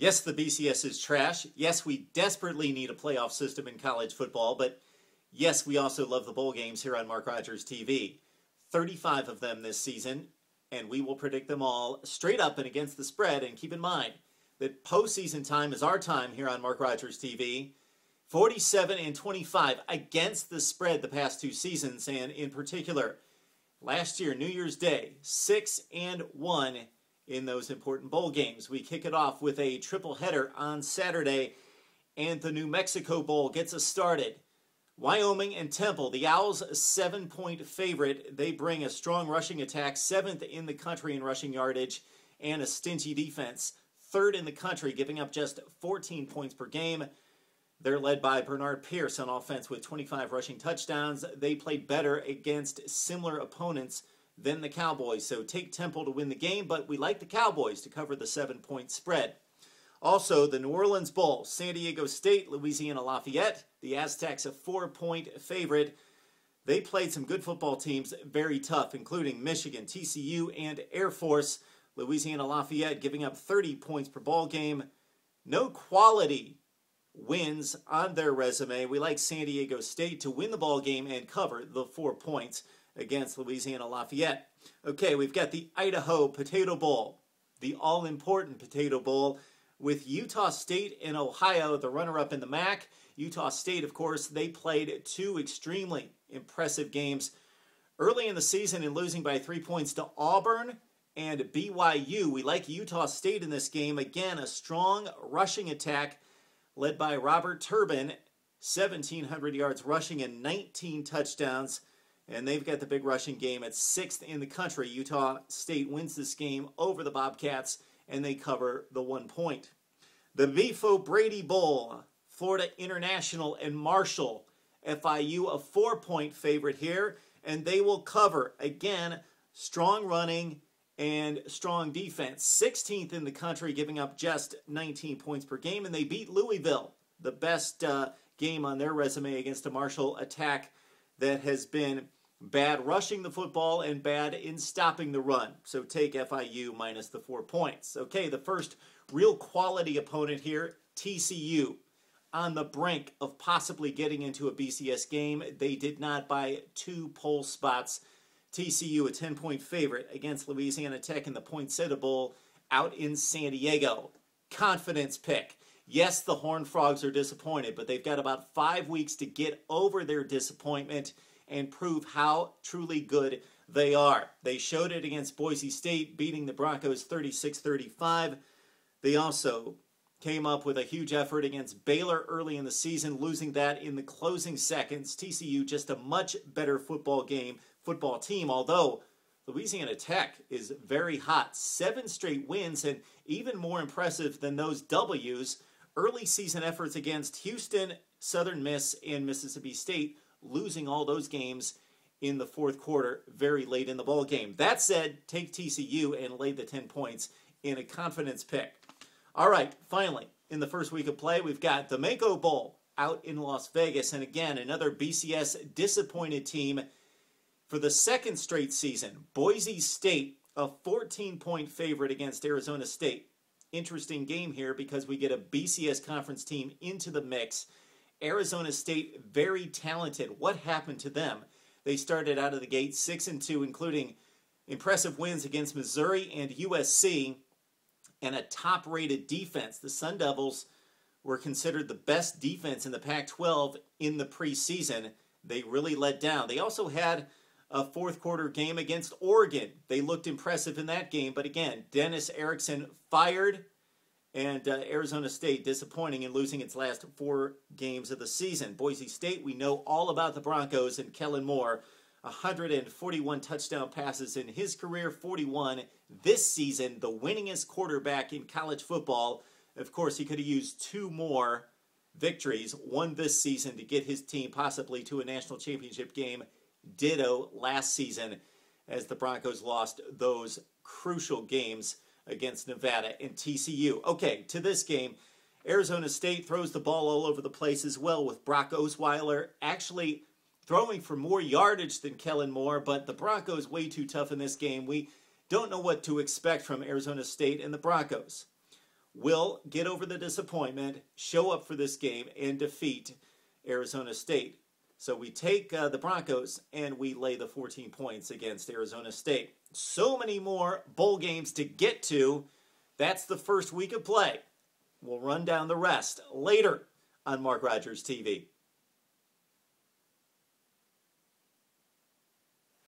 Yes, the BCS is trash. Yes, we desperately need a playoff system in college football, but yes, we also love the bowl games here on Mark Rogers TV. 35 of them this season, and we will predict them all straight up and against the spread. And keep in mind that postseason time is our time here on Mark Rogers TV. 47-25 against the spread the past two seasons, and in particular, last year, New Year's Day, 6-1 in those important bowl games. We kick it off with a triple header on Saturday, and the New Mexico Bowl gets us started. Wyoming and Temple, the Owls, a 7-point favorite. They bring a strong rushing attack, 7th in the country in rushing yardage, and a stingy defense, 3rd in the country, giving up just 14 points per game. They're led by Bernard Pierce on offense with 25 rushing touchdowns. They played better against similar opponents than the Cowboys. So take Temple to win the game, but we like the Cowboys to cover the 7-point spread. Also, the New Orleans Bowl, San Diego State, Louisiana-Lafayette. The Aztecs a 4-point favorite. They played some good football teams, very tough, including Michigan, TCU, and Air Force. Louisiana-Lafayette giving up 30 points per ball game. No quality wins on their resume. We like San Diego State to win the ball game and cover the 4 points against Louisiana-Lafayette. Okay, we've got the Idaho Potato Bowl, the all-important Potato Bowl, with Utah State and Ohio, the runner-up in the MAC. Utah State, of course, they played 2 extremely impressive games early in the season in losing by 3 points to Auburn and BYU. We like Utah State in this game. Again, a strong rushing attack led by Robert Turbin, 1,700 yards rushing and 19 touchdowns. And they've got the big rushing game at 6th in the country. Utah State wins this game over the Bobcats, and they cover the 1 point. The Vifo Brady Bowl, Florida International and Marshall. FIU a 4-point favorite here, and they will cover. Again, strong running and strong defense. 16th in the country, giving up just 19 points per game, and they beat Louisville, the best game on their resume against a Marshall attack that has been bad rushing the football and bad in stopping the run. So take FIU minus the 4 points. Okay, the first real quality opponent here, TCU. On the brink of possibly getting into a BCS game. They did not by 2 poll spots. TCU a 10-point favorite against Louisiana Tech in the Poinsettia Bowl out in San Diego. Confidence pick. Yes, the Horned Frogs are disappointed, but they've got about 5 weeks to get over their disappointment and prove how truly good they are. They showed it against Boise State, beating the Broncos 36-35. They also came up with a huge effort against Baylor early in the season, losing that in the closing seconds. TCU just a much better football team, although Louisiana Tech is very hot. 7 straight wins, and even more impressive than those W's, early season efforts against Houston, Southern Miss, and Mississippi State, losing all those games in the 4th quarter very late in the ball game. That said, take TCU and lay the 10 points in a confidence pick. All right, finally, in the first week of play, we've got the Mako Bowl out in Las Vegas. And again, another BCS disappointed team for the 2nd straight season. Boise State, a 14-point favorite against Arizona State. Interesting game here because we get a BCS conference team into the mix. Arizona State, very talented. What happened to them? They started out of the gate 6-2, including impressive wins against Missouri and USC, and a top-rated defense. The Sun Devils were considered the best defense in the Pac-12 in the preseason. They really let down. They also had a 4th quarter game against Oregon. They looked impressive in that game, but again, Dennis Erickson fired, and Arizona State disappointing in losing its last 4 games of the season. Boise State, we know all about the Broncos and Kellen Moore. 141 touchdown passes in his career, 41 this season, the winningest quarterback in college football. Of course, he could have used 2 more victories, one this season to get his team possibly to a national championship game. Ditto last season as the Broncos lost those crucial games against Nevada and TCU. Okay, to this game, Arizona State throws the ball all over the place as well, with Brock Osweiler actually throwing for more yardage than Kellen Moore, but the Broncos way too tough in this game. We don't know what to expect from Arizona State and the Broncos. will get over the disappointment, show up for this game, and defeat Arizona State. So we take the Broncos and we lay the 14 points against Arizona State. So many more bowl games to get to. That's the first week of play. We'll run down the rest later on Mark Rogers TV.